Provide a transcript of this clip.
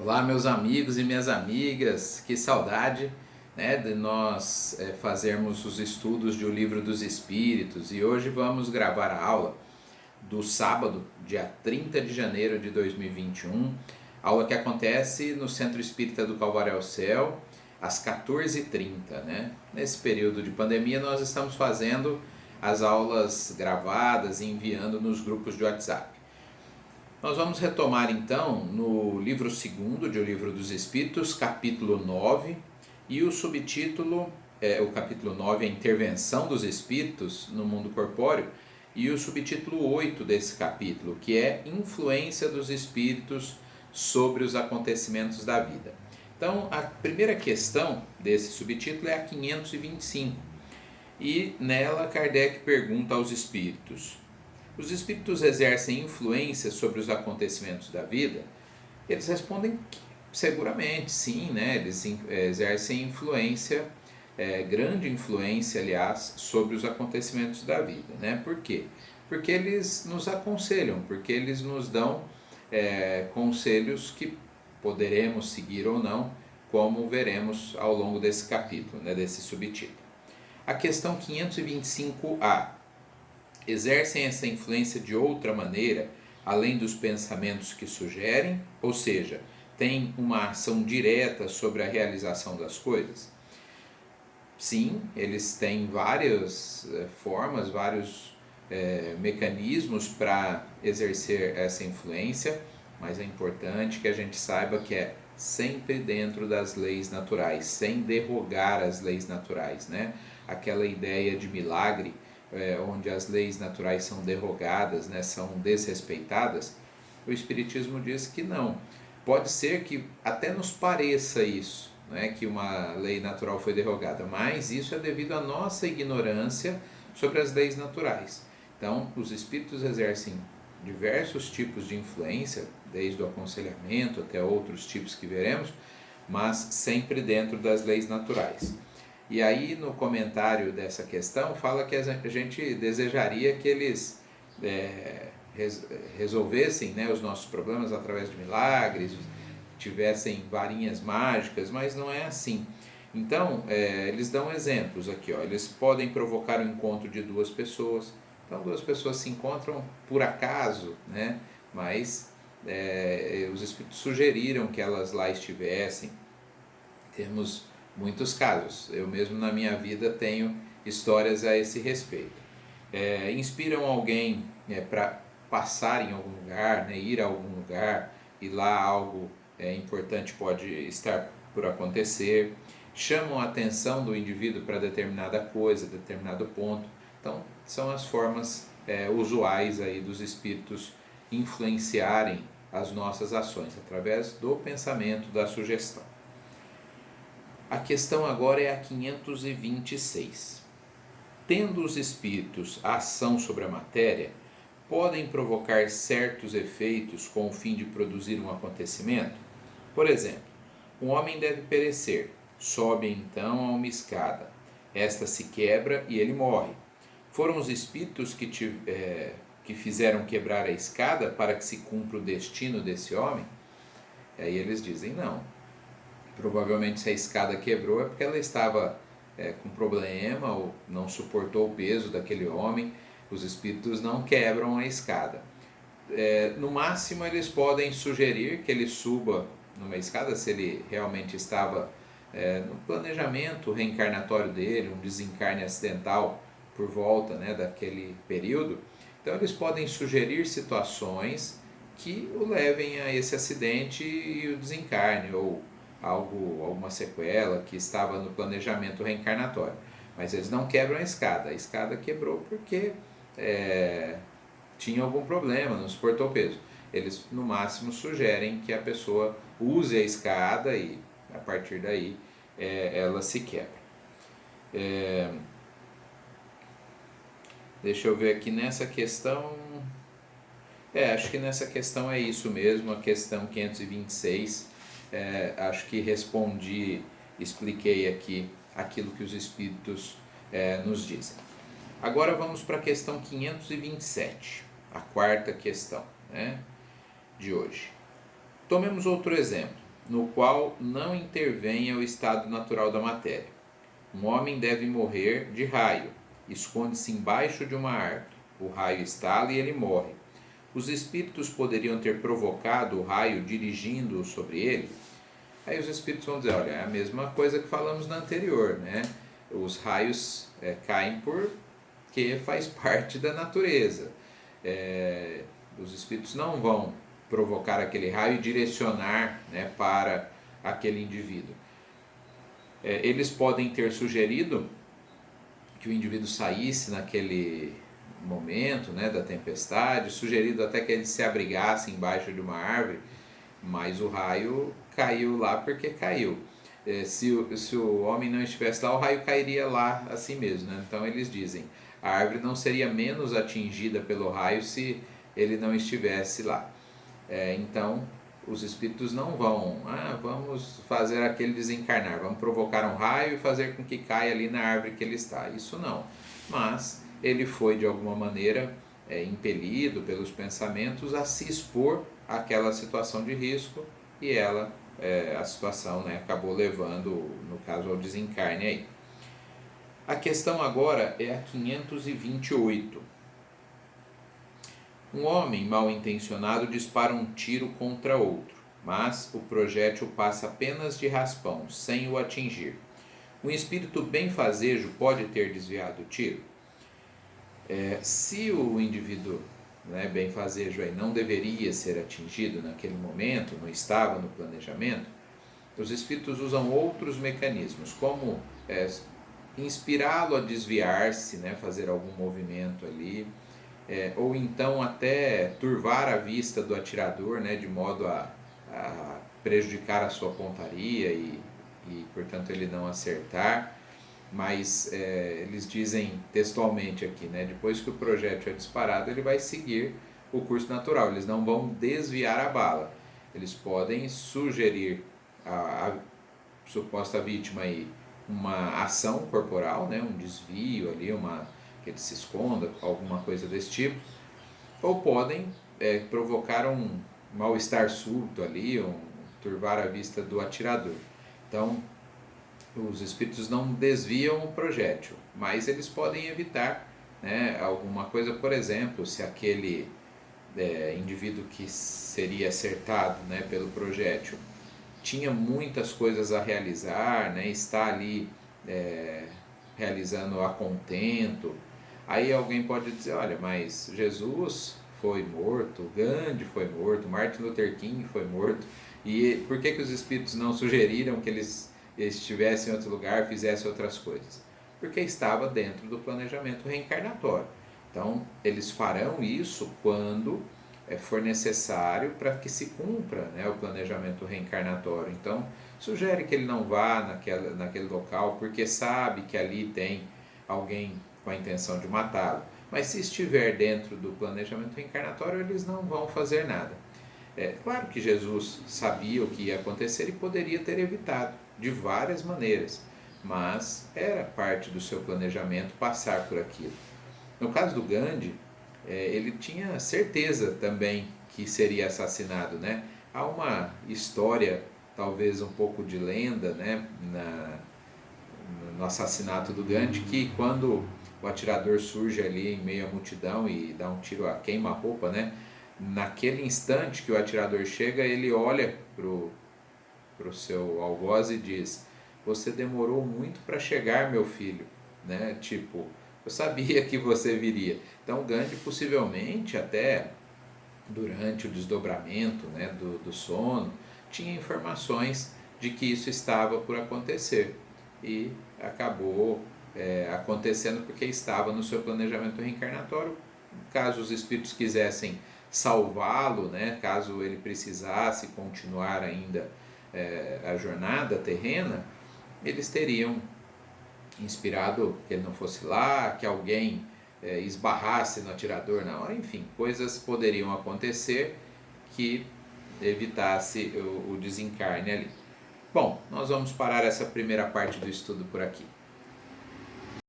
Olá, meus amigos e minhas amigas, que saudade, né, de nós fazermos os estudos de O Livro dos Espíritos, e hoje vamos gravar a aula do sábado, dia 30 de janeiro de 2021, aula que acontece no Centro Espírita do Calvário ao Céu, às 14h30, né? Nesse período de pandemia nós estamos fazendo as aulas gravadas e enviando nos grupos de WhatsApp. Nós vamos retomar então no livro 2º de O Livro dos Espíritos, capítulo 9, e o subtítulo, o capítulo 9 é a Intervenção dos Espíritos no Mundo Corpóreo, e o subtítulo 8 desse capítulo, que é Influência dos Espíritos sobre os acontecimentos da vida. Então, a primeira questão desse subtítulo é a 525, e nela Kardec pergunta aos espíritos: os espíritos exercem influência sobre os acontecimentos da vida? Eles respondem que seguramente sim, né? Eles exercem influência, grande influência, aliás, sobre os acontecimentos da vida, né? Por quê? Porque eles nos aconselham, porque eles nos dão conselhos que poderemos seguir ou não, como veremos ao longo desse capítulo, né? Desse subtítulo. A questão 525A: exercem essa influência de outra maneira, além dos pensamentos que sugerem? Ou seja, tem uma ação direta sobre a realização das coisas? Sim, eles têm várias formas, vários mecanismos para exercer essa influência, mas é importante que a gente saiba que é sempre dentro das leis naturais, sem derrogar as leis naturais, né? Aquela ideia de milagre, onde as leis naturais são derrogadas, né, são desrespeitadas, o Espiritismo diz que não. Pode ser que até nos pareça isso, né, que uma lei natural foi derrogada, mas isso é devido à nossa ignorância sobre as leis naturais. Então, os espíritos exercem diversos tipos de influência, desde o aconselhamento até outros tipos que veremos, mas sempre dentro das leis naturais. E aí, no comentário dessa questão, fala que a gente desejaria que eles resolvessem, né, os nossos problemas através de milagres, tivessem varinhas mágicas, mas não é assim. Então, eles dão exemplos aqui, ó. Eles podem provocar o encontro de duas pessoas. Então, duas pessoas se encontram por acaso, né? Mas os espíritos sugeriram que elas lá estivessem. Temos muitos casos. Eu mesmo na minha vida tenho histórias a esse respeito. Inspiram alguém para passar em algum lugar, né, ir a algum lugar, e lá algo importante pode estar por acontecer. Chamam a atenção do indivíduo para determinada coisa, determinado ponto. Então, são as formas usuais aí dos espíritos influenciarem as nossas ações, através do pensamento, da sugestão. A questão agora é a 526. Tendo os espíritos a ação sobre a matéria, podem provocar certos efeitos com o fim de produzir um acontecimento? Por exemplo, um homem deve perecer, sobe então a uma escada. Esta se quebra e ele morre. Foram os espíritos que fizeram quebrar a escada para que se cumpra o destino desse homem? E aí eles dizem não. Provavelmente se a escada quebrou é porque ela estava com problema ou não suportou o peso daquele homem. Os espíritos não quebram a escada. No máximo eles podem sugerir que ele suba numa escada, se ele realmente estava no planejamento reencarnatório dele, um desencarne acidental por volta, né, daquele período. Então eles podem sugerir situações que o levem a esse acidente e o desencarne, ou alguma sequela que estava no planejamento reencarnatório. Mas eles não quebram a escada quebrou porque tinha algum problema, não suportou o peso. Eles no máximo sugerem que a pessoa use a escada e a partir daí ela se quebra. Deixa eu ver aqui nessa questão. Acho que nessa questão é isso mesmo, a questão 526. Acho que respondi, expliquei aqui aquilo que os espíritos nos dizem. Agora vamos para a questão 527, a quarta questão, né, de hoje. Tomemos outro exemplo. no qual não intervenha o estado natural da matéria. Um homem deve morrer de raio, esconde-se embaixo de uma árvore. O raio estala e ele morre. Os espíritos poderiam ter provocado o raio dirigindo-o sobre ele? Aí os espíritos vão dizer, olha, é a mesma coisa que falamos na anterior, né? Os raios caem porque faz parte da natureza. Os espíritos não vão provocar aquele raio e direcionar, né, para aquele indivíduo. Eles podem ter sugerido que o indivíduo saísse naquele momento, né, da tempestade, sugerido até que ele se abrigasse embaixo de uma árvore, mas o raio caiu lá porque caiu. Se o homem não estivesse lá, o raio cairia lá assim mesmo, né? Então eles dizem, a árvore não seria menos atingida pelo raio se ele não estivesse lá. Então os espíritos não vão, vamos fazer aquele desencarnar, vamos provocar um raio e fazer com que caia ali na árvore que ele está. Isso não. Mas ele foi de alguma maneira impelido pelos pensamentos a se expor àquela situação de risco e a situação, né, acabou levando, no caso, ao desencarne aí. A questão agora é a 528. Um homem mal intencionado dispara um tiro contra outro, mas o projétil passa apenas de raspão, sem o atingir. Um espírito benfazejo pode ter desviado o tiro? Se o indivíduo, né, benfazejo aí, não deveria ser atingido naquele momento, não estava no planejamento, os espíritos usam outros mecanismos, como inspirá-lo a desviar-se, né, fazer algum movimento ali, ou então até turvar a vista do atirador, né, de modo a prejudicar a sua pontaria e portanto ele não acertar. Mas eles dizem textualmente aqui, né, depois que o projétil é disparado, ele vai seguir o curso natural, eles não vão desviar a bala. Eles podem sugerir à suposta vítima aí uma ação corporal, né, um desvio ali, que ele se esconda, alguma coisa desse tipo, ou podem provocar um mal-estar súbito ali, turvar a vista do atirador. Então, os espíritos não desviam o projétil, mas eles podem evitar, né, alguma coisa. Por exemplo, se aquele indivíduo que seria acertado, né, pelo projétil tinha muitas coisas a realizar, né, está ali realizando a contento, aí alguém pode dizer, olha, mas Jesus foi morto, Gandhi foi morto, Martin Luther King foi morto, e por que os espíritos não sugeriram que eles estivessem em outro lugar, fizessem outras coisas? Porque estava dentro do planejamento reencarnatório. Então, eles farão isso quando for necessário para que se cumpra, né, o planejamento reencarnatório. Então, sugere que ele não vá naquele local porque sabe que ali tem alguém com a intenção de matá-lo. Mas se estiver dentro do planejamento reencarnatório, eles não vão fazer nada. Claro que Jesus sabia o que ia acontecer e poderia ter evitado de várias maneiras, mas era parte do seu planejamento passar por aquilo. No caso do Gandhi, ele tinha certeza também que seria assassinado, né? Há uma história, talvez um pouco de lenda, né, no assassinato do Gandhi, que quando o atirador surge ali em meio à multidão e dá um tiro a queima-roupa, né? Naquele instante que o atirador chega, ele olha pro seu algoz e diz: você demorou muito para chegar, meu filho, né? Tipo, eu sabia que você viria. Então Gandhi possivelmente até durante o desdobramento, né, do sono, tinha informações de que isso estava por acontecer e acabou acontecendo porque estava no seu planejamento reencarnatório. Caso os espíritos quisessem salvá-lo, né, caso ele precisasse continuar ainda a jornada terrena, eles teriam inspirado que ele não fosse lá, que alguém esbarrasse no atirador na hora, enfim, coisas poderiam acontecer que evitasse o desencarne ali. Bom, nós vamos parar essa primeira parte do estudo por aqui.